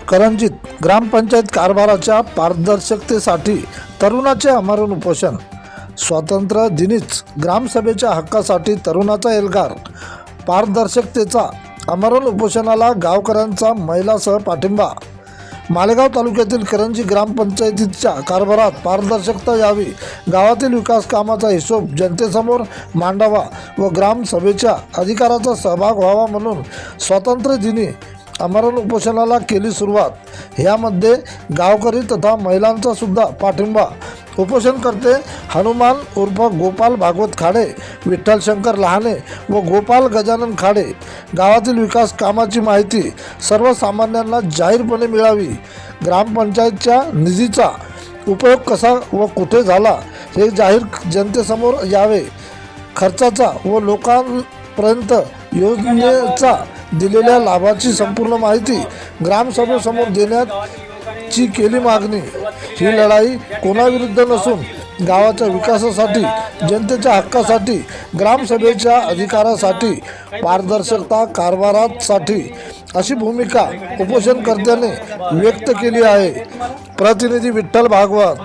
करंजीत ग्रामपंचायत कारभाराच्या पारदर्शकतेसाठी तरुणाचे आमरण उपोषण। स्वातंत्र्य दिनीच ग्रामसभेच्या हक्कासाठी तरुणाचा एल्गार। पारदर्शकतेचा आमरण उपोषणाला गावकऱ्यांचा महिलासह पाठिंबा। मालेगाव तालुक्यातील करंजी ग्रामपंचायतीच्या कारभारात पारदर्शकता यावी, गावातील विकास कामाचा हिशोब जनतेसमोर मांडावा व ग्रामसभेच्या अधिकाराचा सहभाग व्हावा म्हणून स्वातंत्र्य दिनी आमरण उपोषणाला केली सुरुवात। यामध्ये गावकरी तथा महिलांचा सुद्धा पाठिंबा। उपोषणकर्ते हनुमान उर्फ गोपाल भागवत खाडे, विठ्ठल शंकर लहाने व गोपाल गजानन खाडे। गावातील विकास कामाची माहिती सर्वसामान्यांना जाहीरपणे मिळावी, ग्रामपंचायतच्या निधीचा उपयोग कसा व कुठे झाला हे जाहीर जनतेसमोर यावे, खर्चाचा व लोकांपर्यंत योजनेचा दिलेल्या लाभाची संपूर्ण माहिती ग्रामसभेसमोर देण्याची केली मागणी। ही लढाई कोणाविरुद्ध नसून गावाच्या विकासासाठी, जनतेच्या हक्कासाठी, ग्रामसभेच्या अधिकारासाठी, पारदर्शकता कारभारासाठी अशी भूमिका उपोषणकर्त्याने व्यक्त केली आहे। प्रतिनिधी विठ्ठल भागवत।